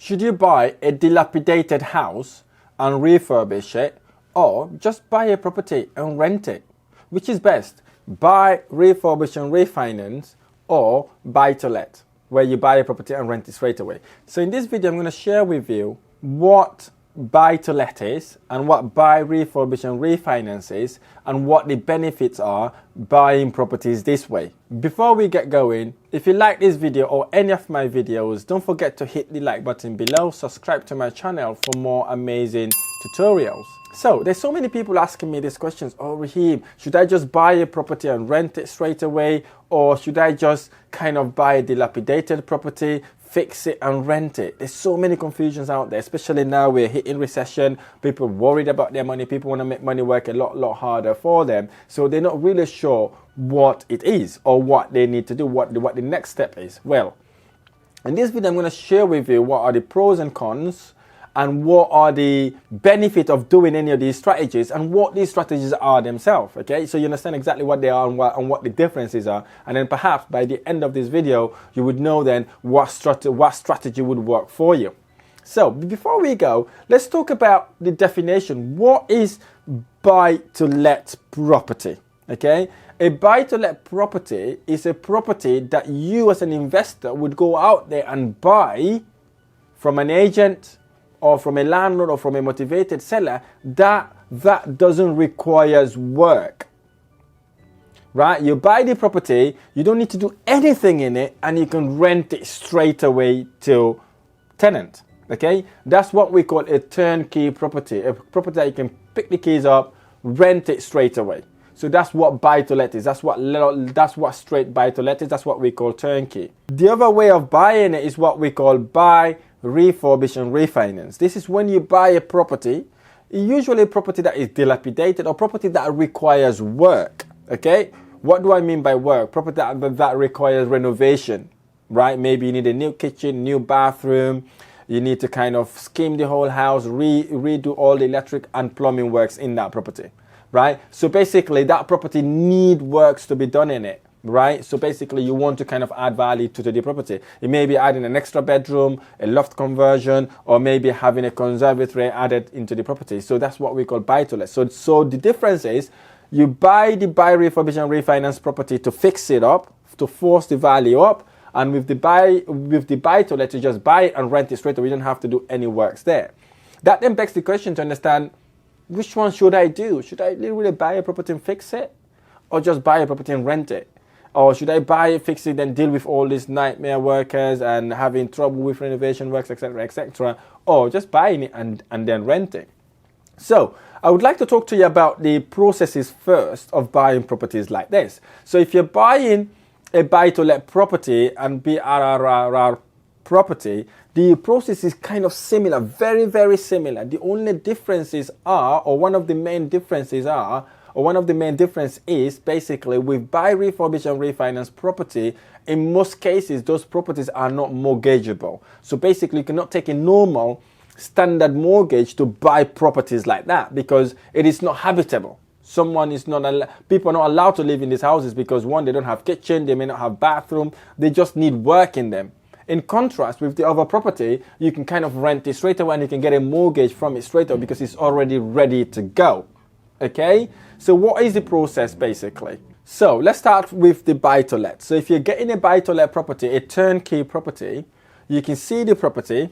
Should you buy a dilapidated house and refurbish it, or just buy a property and rent it? Which is best? Buy, refurbish and refinance, or buy to let, where you buy a property and rent it straight away. So in this video, I'm going to share with you what buy to let is and what buy, refurbish and refinance is, and what the benefits are buying properties this way. Before we get going, if you like this video or any of my videos, don't forget to hit the like button below, subscribe to my channel for more amazing tutorials. So there's so many people asking me these questions. Oh, Raheem, should I just buy a property and rent it straight away, or should I just kind of buy a dilapidated property, fix it and rent it? There's so many confusions out there, especially now we're hitting recession. People are worried about their money. People want to make money work a lot harder for them. So they're not really sure what it is or what they need to do, what the next step is. Well, in this video, I'm going to share with you what are the pros and cons, and what are the benefits of doing any of these strategies, and what these strategies are themselves. Okay, so you understand exactly what they are and what the differences are, and then perhaps by the end of this video you would know then what strategy would work for you. So before we go, let's talk about the definition. What is buy to let property? Okay, a buy to let property is a property that you as an investor would go out there and buy from an agent or from a landlord or from a motivated seller that doesn't require work, right? You buy the property, you don't need to do anything in it, and you can rent it straight away to tenant, okay? That's what we call a turnkey property, a property that you can pick the keys up, rent it straight away. So that's what buy to let is. That's what straight buy to let is. That's what we call turnkey. The other way of buying it is what we call buy, refurbish and refinance. This is when you buy a property, usually a property that is dilapidated or property that requires work. Okay, what do I mean by work? Property that requires renovation, right? Maybe you need a new kitchen, new bathroom, you need to kind of scheme the whole house, redo all the electric and plumbing works in that property, right? So basically that property need works to be done in it, right? So basically you want to kind of add value to the property. It may be adding an extra bedroom, a loft conversion, or maybe having a conservatory added into the property. So that's what we call buy to let. So the difference is you buy, refurbish and refinance property to fix it up, to force the value up, and with the buy to let, you just buy it and rent it straight away. You don't have to do any works there. That then begs the question to understand, which one should I do? Should I literally buy a property and fix it, or just buy a property and rent it? Or should I buy it, fix it, then deal with all these nightmare workers and having trouble with renovation works, etc., or just buying it and then renting? So I would like to talk to you about the processes first of buying properties like this. So if you're buying a buy-to-let property and BRRR property, the process is kind of similar, very similar. The only differences are, or one of the main differences is basically with buy, refurbish and refinance property, in most cases those properties are not mortgageable. So basically you cannot take a normal standard mortgage to buy properties like that because it is not habitable. People are not allowed to live in these houses because one, they don't have kitchen, they may not have bathroom, they just need work in them. In contrast with the other property, you can kind of rent it straight away and you can get a mortgage from it straight away because it's already ready to go. Okay, so what is the process basically? So let's start with the buy to let. So if you're getting a buy to let property, a turnkey property, you can see the property,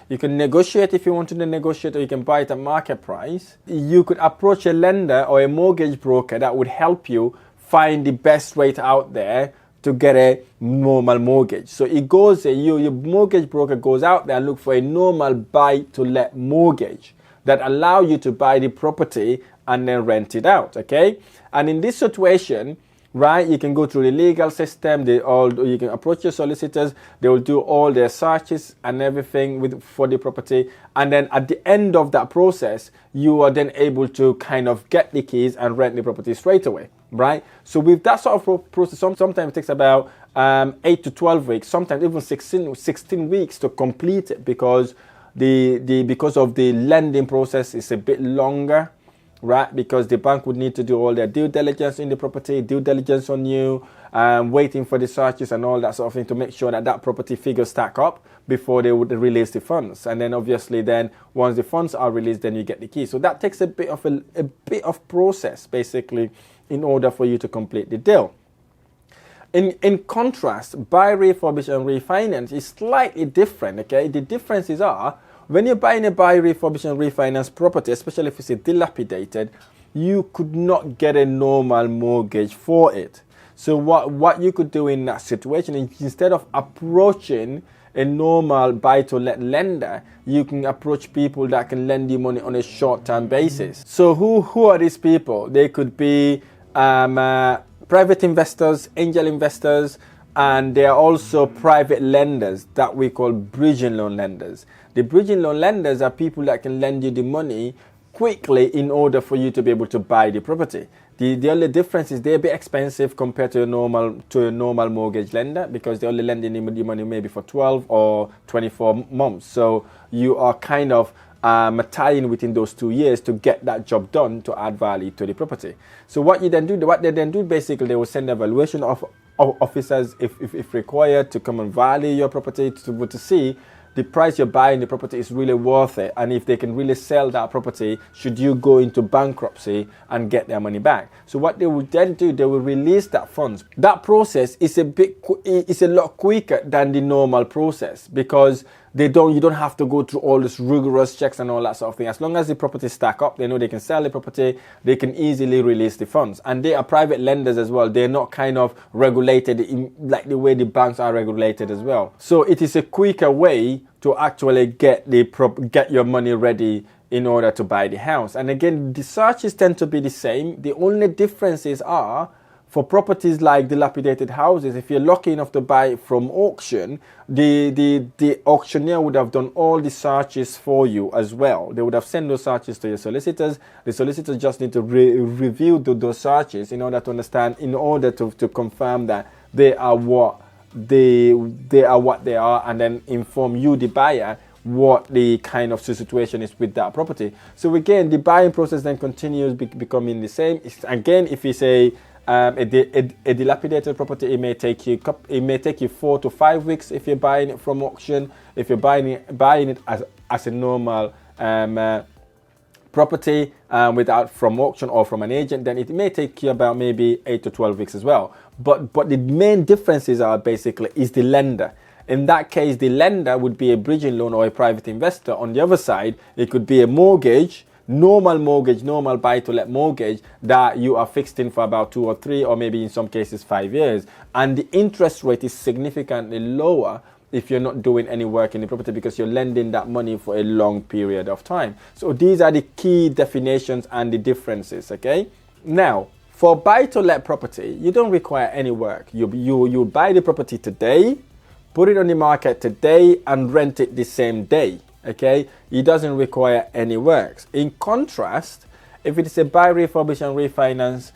you can negotiate if you want to negotiate, or you can buy it at market price. You could approach a lender or a mortgage broker that would help you find the best rate out there to get a normal mortgage. So it goes, your mortgage broker goes out there and look for a normal buy to let mortgage that allow you to buy the property and then rent it out, okay? And in this situation, right, you can go through the legal system, you can approach your solicitors, they will do all their searches and everything for the property, and then at the end of that process, you are then able to kind of get the keys and rent the property straight away, right? So with that sort of process, sometimes it takes about 8 to 12 weeks, sometimes even 16 weeks to complete it because because of the lending process is a bit longer. right? Because the bank would need to do all their due diligence in the property, due diligence on you, waiting for the searches and all that sort of thing to make sure that that property figures stack up before they would release the funds. And then obviously then once the funds are released, then you get the key. So that takes a bit of process basically in order for you to complete the deal. In contrast, buy, refurbish and refinance is slightly different, okay? The differences are when you're buying a buy, refurbish and refinance property, especially if it's a dilapidated, you could not get a normal mortgage for it. So what you could do in that situation is instead of approaching a normal buy-to-let lender, you can approach people that can lend you money on a short-term basis. So who are these people? They could be private investors, angel investors, and there are also private lenders that we call bridging loan lenders. The bridging loan lenders are people that can lend you the money quickly in order for you to be able to buy the property. The only difference is they're a bit expensive compared to a normal mortgage lender because they're only lending you money maybe for 12 or 24 months. So you are kind of tying within those 2 years to get that job done to add value to the property. So what they then do basically, they will send evaluation of officers if required to come and value your property to see the price you're buying the property is really worth it, and if they can really sell that property should you go into bankruptcy and get their money back. So what they will then do, they will release that funds. That process is a lot quicker than the normal process because you don't have to go through all this rigorous checks and all that sort of thing. As long as the property stack up, they know they can sell the property, they can easily release the funds. And they are private lenders as well. They're not kind of regulated like the way the banks are regulated as well. So it is a quicker way to actually get your money ready in order to buy the house. And again, the searches tend to be the same. The only differences are for properties like dilapidated houses. If you're lucky enough to buy from auction, the auctioneer would have done all the searches for you as well. They would have sent those searches to your solicitors. The solicitors just need to review those searches in order to understand, in order to confirm that they are what they are, and then inform you, the buyer, what the kind of situation is with that property. So again, the buying process then continues becoming the same. Again, if it's a dilapidated property, it may take you 4 to 5 weeks if you're buying it from auction. If you're buying it as a normal property without from auction or from an agent, then it may take you about maybe 8 to 12 weeks as well. But the main differences are basically is the lender. In that case, the lender would be a bridging loan or a private investor. On the other side, it could be a mortgage, normal buy-to-let mortgage that you are fixed in for about 2 or 3 or maybe in some cases 5 years. And the interest rate is significantly lower if you're not doing any work in the property because you're lending that money for a long period of time. So these are the key definitions and the differences, okay? Now, for buy-to-let property, you don't require any work. You buy the property today, put it on the market today and rent it the same day, okay? It doesn't require any works. In contrast, if it is a buy, refurbish and refinance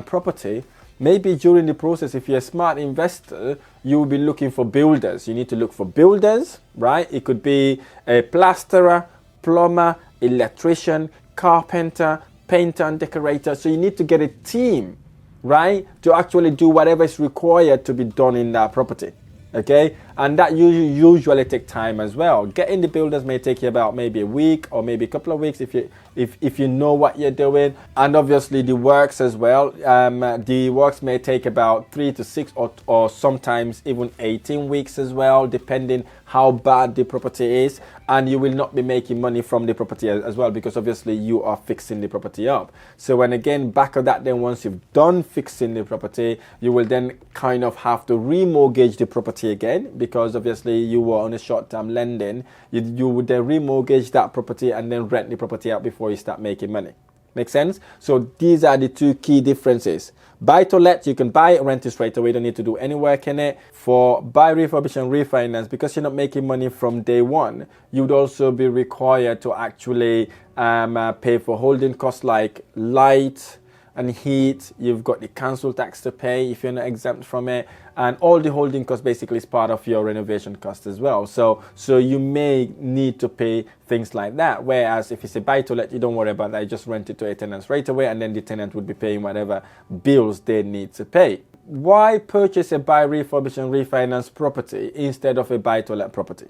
property, maybe during the process, if you're a smart investor, you will be looking for builders. You need to look for builders, right? It could be a plasterer, plumber, electrician, carpenter, painter and decorator. So you need to get a team, right, to actually do whatever is required to be done in that property. Okay, and that usually take time as well. Getting the builders may take you about maybe a week or maybe a couple of weeks if you know what you're doing. And obviously the works as well. The works may take about 3 to 6 or sometimes even 18 weeks as well, depending how bad the property is. And you will not be making money from the property as well because obviously you are fixing the property up. So when again, back of that, then once you've done fixing the property, you will then kind of have to remortgage the property again because obviously you were on a short-term lending. You would then remortgage that property and then rent the property out before you start making money. Make sense? So these are the two key differences. Buy to let, you can buy it, rent it straight away, you don't need to do any work in it. For buy, refurbish and refinance, because you're not making money from day one, you'd also be required to actually pay for holding costs like light, and heat, you've got the council tax to pay if you're not exempt from it, and all the holding costs basically is part of your renovation cost as well. So you may need to pay things like that. Whereas if it's a buy-to-let, you don't worry about that. You just rent it to a tenant right away, and then the tenant would be paying whatever bills they need to pay. Why purchase a buy, refurbish, and refinance property instead of a buy-to-let property?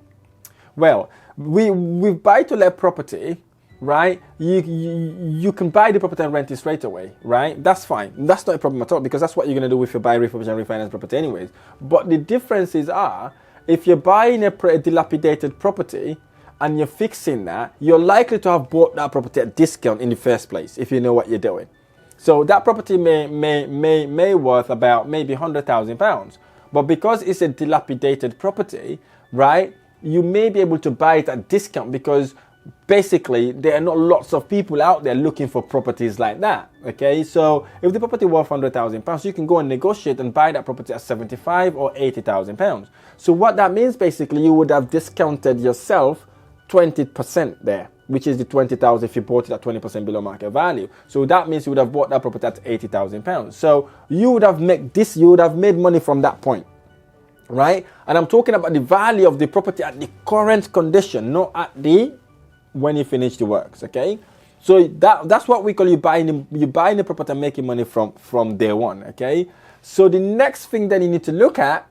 Well, with buy-to-let property, right, you can buy the property and rent it straight away, right? That's fine. That's not a problem at all, because that's what you're going to do with your buy, refurbish, and refinance property anyways. But the differences are, if you're buying a dilapidated property and you're fixing that, you're likely to have bought that property at discount in the first place, if you know what you're doing. So that property may worth about maybe £100,000, but because it's a dilapidated property, right, you may be able to buy it at discount, because basically there are not lots of people out there looking for properties like that. Okay, so if the property worth £100,000, you can go and negotiate and buy that property at £75,000 or £80,000. So what that means, basically, you would have discounted yourself 20% there, which is the 20,000 if you bought it at 20% below market value. So that means you would have bought that property at £80,000. So you would have made money from that point, right? And I'm talking about the value of the property at the current condition, not at the when you finish the works. Okay, so that's what we call you buying the property and making money from day one. Okay, so the next thing that you need to look at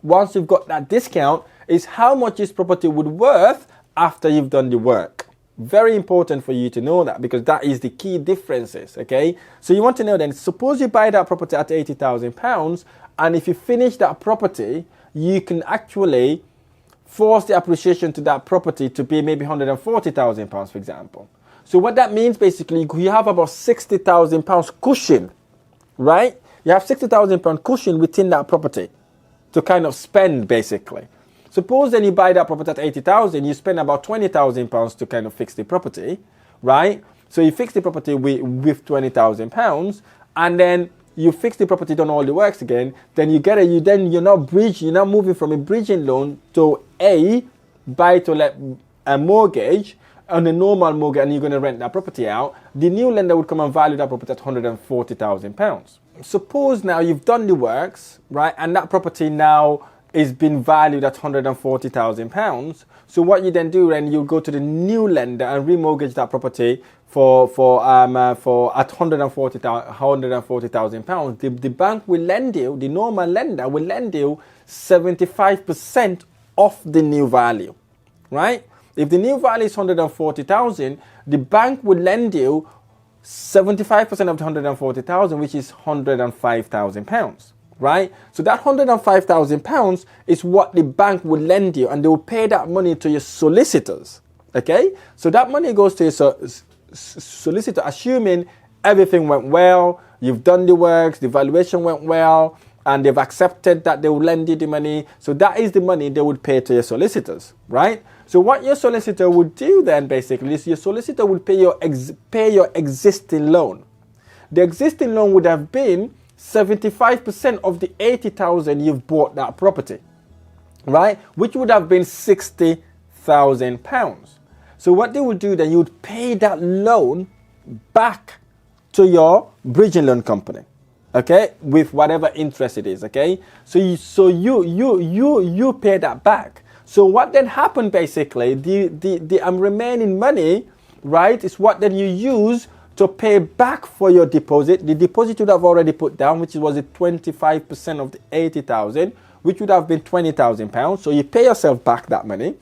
once you've got that discount is how much this property would worth after you've done the work. Very important for you to know that, because that is the key differences. Okay, so you want to know then, suppose you buy that property at £80,000, and if you finish that property, you can actually force the appreciation to that property to be maybe £140,000, for example. So what that means, basically, you have about £60,000 cushion, right? You have £60,000 cushion within that property to kind of spend, basically. Suppose then you buy that property at £80,000, you spend about £20,000 to kind of fix the property, right? So you fix the property with £20,000, and then you fix the property, done all the works again, then you're now moving from a bridging loan to a buy-to-let mortgage on a normal mortgage, and you're going to rent that property out. The new lender would come and value that property at £140,000. Suppose now you've done the works, right, and that property now is being valued at £140,000. So what you then do, then you go to the new lender and remortgage that property for at £140,000. The bank will lend you, the normal lender will lend you 75% of the new value, right? If the new value is £140,000, the bank will lend you 75% of the £140,000, which is £105,000. Right? So that £105,000 is what the bank will lend you, and they will pay that money to your solicitors. Okay? So that money goes to your solicitor, assuming everything went well, you've done the works, the valuation went well, and they've accepted that they will lend you the money. So that is the money they would pay to your solicitors, right? So what your solicitor would do then, basically, is your solicitor will pay your existing loan. The existing loan would have been 75% of the £80,000 you've bought that property, right? Which would have been £60,000. So what they would do then, you would pay that loan back to your bridging loan company, okay, with whatever interest it is, okay? So you pay that back. So what then happened, basically, the remaining money, right, is what then you use to pay back for your deposit. The deposit you would have already put down, which was 25% of the 80,000, which would have been £20,000. So you pay yourself back that money,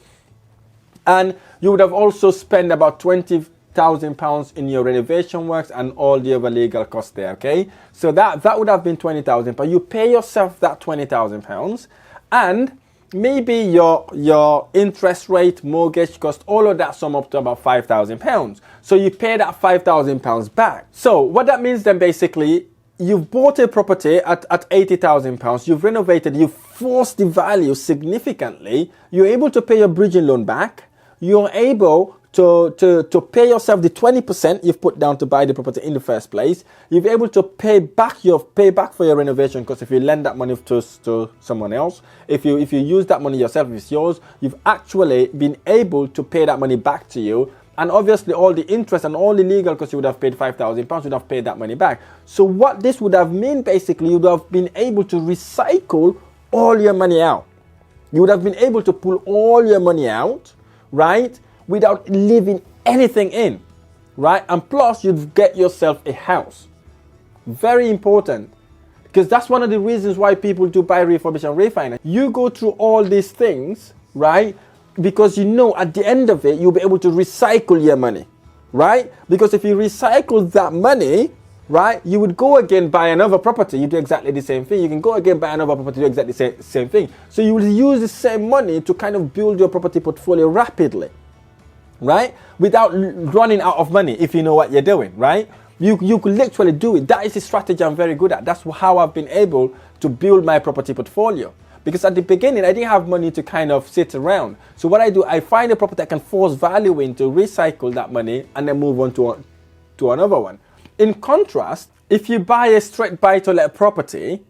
and you would have also spent about £20,000 in your renovation works and all the other legal costs there. Okay, so that would have been £20,000. But you pay yourself that £20,000, and maybe your interest rate, mortgage cost, all of that sum up to about £5,000. So you pay that £5,000 back. So what that means then, basically, you've bought a property at £80,000, you've renovated, you've forced the value significantly, you're able to pay your bridging loan back, you're able to pay yourself the 20% you've put down to buy the property in the first place. You've been able to pay back for your renovation, because if you lend that money to someone else, if you use that money yourself, if it's yours, you've actually been able to pay that money back to you, And obviously all the interest and all the legal costs, you would have paid £5,000, you would have paid that money back. So what this would have meant, basically, you would have been able to recycle all your money out. You would have been able to pull all your money out, right, without leaving anything in, right? And plus, you'd get yourself a house. Very important, because that's one of the reasons why people do buy, refurbish, and refinance. You go through all these things, right, because you know at the end of it, you'll be able to recycle your money, right? Because if you recycle that money, right, you would go again buy another property, you do exactly the same thing. You can go again buy another property, do exactly the same thing. So you will use the same money to kind of build your property portfolio rapidly, right? Without running out of money, if you know what you're doing, right? You could literally do it. That is a strategy I'm very good at. That's how I've been able to build my property portfolio. Because at the beginning, I didn't have money to kind of sit around. So what I do, I find a property I can force value into, recycle that money, and then move on to another one. In contrast, if you buy a straight buy-to-let property,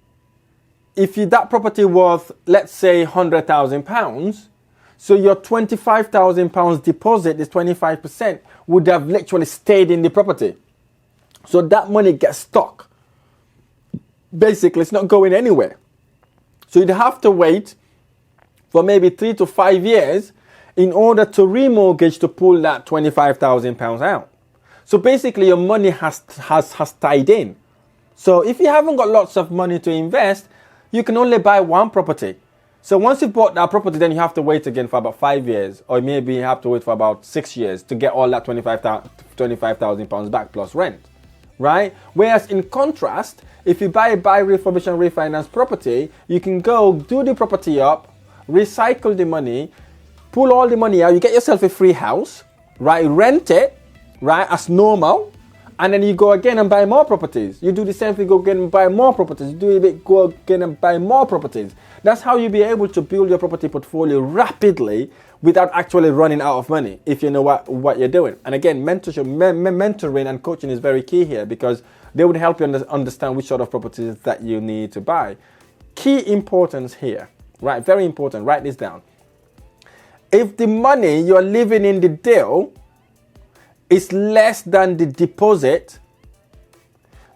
that property worth, let's say, £100,000, so your £25,000 deposit, is 25%, would have literally stayed in the property. So that money gets stuck. Basically, it's not going anywhere. So you'd have to wait for maybe 3 to 5 years in order to remortgage to pull that £25,000 out. So basically, your money has tied in. So if you haven't got lots of money to invest, you can only buy one property. So once you've bought that property, then you have to wait again for about 5 years, or maybe you have to wait for about 6 years to get all that £25,000 back plus rent, right? Whereas in contrast, if you buy, refurbish, and refinance property, you can go do the property up, recycle the money, pull all the money out, you get yourself a free house, right? Rent it, right, as normal, and then you go again and buy more properties. You do the same thing, go again and buy more properties. You do it, go again and buy more properties. That's how you'll be able to build your property portfolio rapidly without actually running out of money, if you know what you're doing. And again, mentoring and coaching is very key here, because they would help you understand which sort of properties that you need to buy. Key importance here, right? Very important. Write this down. If the money you're leaving in the deal is less than the deposit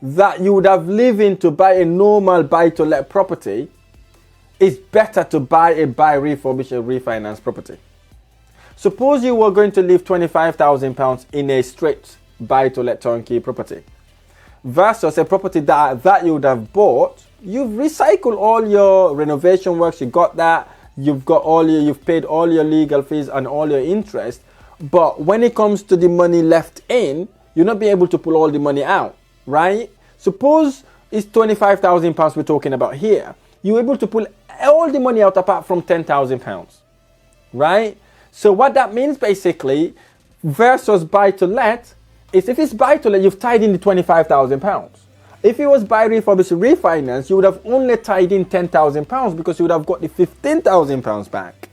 that you would have lived to buy a normal buy-to-let property, it's better to buy a refurbish, or refinance property. Suppose you were going to leave £25,000 in a straight buy-to-let turnkey property versus a property that you would have bought. You've recycled all your renovation works, you got that, you've paid all your legal fees and all your interest. But when it comes to the money left in, you'll not be able to pull all the money out, right? Suppose it's £25,000 we're talking about here. You're able to pull all the money out apart from £10,000, right? So what that means basically, versus buy-to-let, is if it's buy-to-let, you've tied in the £25,000. If it was buy, refurbish, refinance, you would have only tied in £10,000 because you would have got the £15,000 back.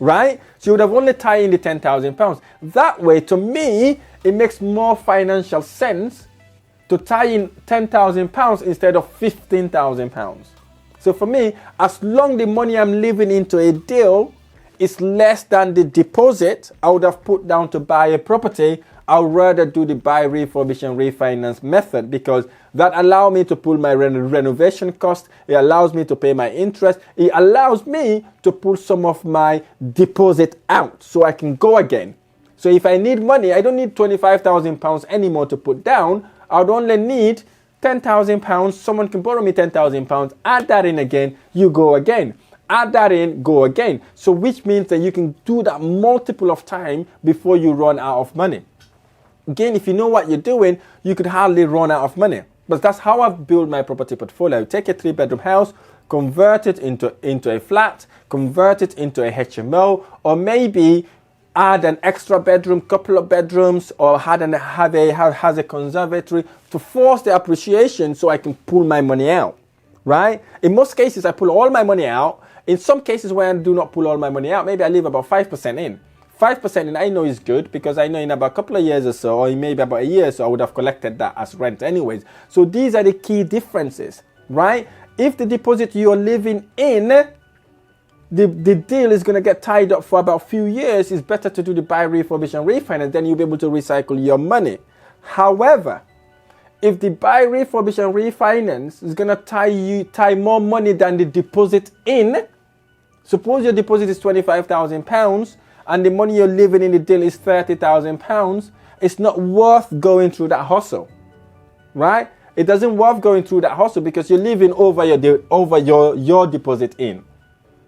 Right? So you would have only tied in the £10,000. That way, to me, it makes more financial sense to tie in £10,000 instead of £15,000. So for me, as long the money I'm leaving into a deal is less than the deposit I would have put down to buy a property, I'd rather do the buy, refurbish, and refinance method, because that allows me to pull my renovation cost. It allows me to pay my interest. It allows me to pull some of my deposit out so I can go again. So if I need money, I don't need £25,000 anymore to put down. I would only need £10,000. Someone can borrow me £10,000. Add that in again. You go again. Add that in, go again. So which means that you can do that multiple of times before you run out of money. Again, if you know what you're doing, you could hardly run out of money. But that's how I've built my property portfolio. I take a 3-bedroom house, convert it into a flat, convert it into a HMO, or maybe add an extra bedroom, couple of bedrooms, or have a conservatory to force the appreciation so I can pull my money out, right? In most cases, I pull all my money out. In some cases where I do not pull all my money out, maybe I leave about 5% in. 5% in I know is good, because I know in about a couple of years or so, or maybe about a year or so, I would have collected that as rent anyways. So these are the key differences, right? If the deposit you're living in the deal is going to get tied up for about a few years, it's better to do the buy, refurbish, and refinance. Then you'll be able to recycle your money. However, if the buy, refurbish, and refinance is going to tie more money than the deposit in, suppose your deposit is £25,000 and the money you're leaving in the deal is £30,000, it's not worth going through that hustle, right? It doesn't worth going through that hustle because you're living over your deposit in.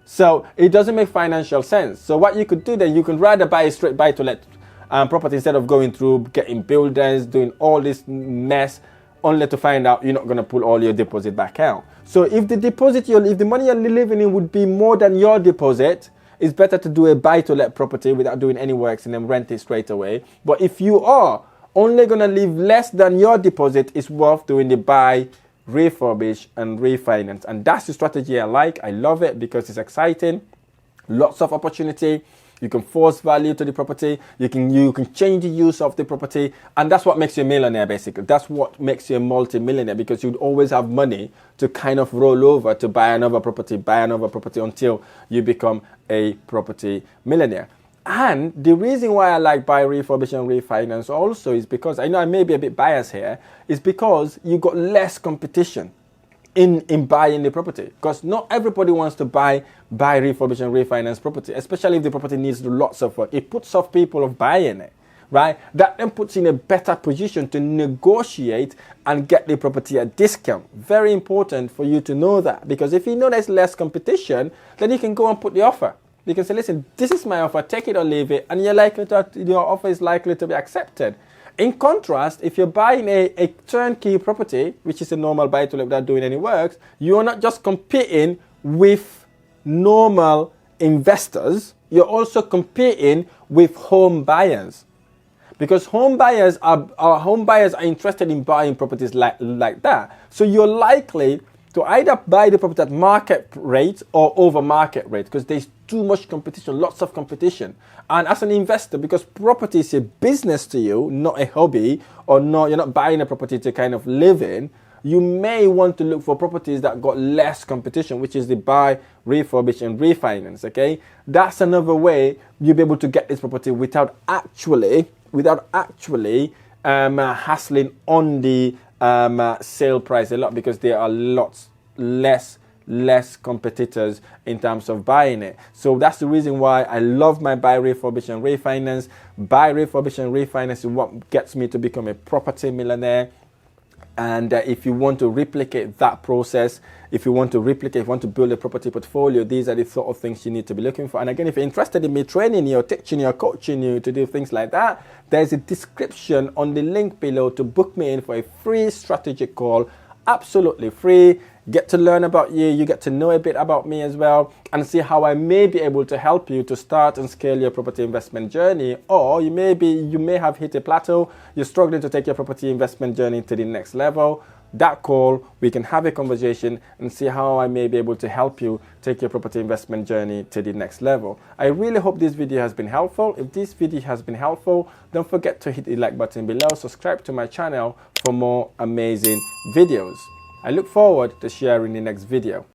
So it doesn't make financial sense. So what you could do then, you could rather buy a straight buy to let property instead of going through getting builders, doing all this mess, only to find out you're not going to pull all your deposit back out. So if the money you're living in would be more than your deposit, it's better to do a buy to let property without doing any works and then rent it straight away. But if you are only going to leave less than your deposit, it's worth doing the buy, refurbish, and refinance. And that's the strategy I like. I love it because it's exciting, lots of opportunity. You can force value to the property. You can change the use of the property, and that's what makes you a millionaire. Basically, that's what makes you a multi-millionaire, because you'd always have money to kind of roll over to buy another property until you become a property millionaire. And the reason why I like buy, refurbish, and refinance also is because, I know I may be a bit biased here, is because you got less competition in buying the property, because not everybody wants to buy, refurbish, and refinance property, especially if the property needs lots of work. It puts off people of buying it, right? That then puts you in a better position to negotiate and get the property at discount. Very important for you to know that, because if you know there's less competition, then you can go and put the offer. You can say, listen, this is my offer, take it or leave it, and your offer is likely to be accepted. In contrast, if you're buying a turnkey property, which is a normal buy to let without doing any works, you're not just competing with normal investors, you're also competing with home buyers. Because home buyers are interested in buying properties like that. So you're likely to either buy the property at market rate or over market rate, because there's too much competition, lots of competition. And as an investor, because property is a business to you, not a hobby, or you're not buying a property to kind of live in, you may want to look for properties that got less competition, which is the buy, refurbish, and refinance. Okay, that's another way you'll be able to get this property without actually hassling on the sale price a lot, because there are lots less competitors in terms of buying it. So that's the reason why I love my buy, refurbish, and refinance. Buy, refurbish, and refinance is what gets me to become a property millionaire. And if you want to replicate that process, if you want to build a property portfolio, these are the sort of things you need to be looking for. And again, if you're interested in me training you, or teaching you, or coaching you to do things like that, there's a description on the link below to book me in for a free strategic call, absolutely free. Get to learn about you get to know a bit about me as well, and see how I may be able to help you to start and scale your property investment journey. Or you may have hit a plateau, you're struggling to take your property investment journey to the next level. That call, we can have a conversation and see how I may be able to help you take your property investment journey to the next level. I really hope this video has been helpful. If this video has been helpful, don't forget to hit the like button below, subscribe to my channel for more amazing videos. I look forward to sharing the next video.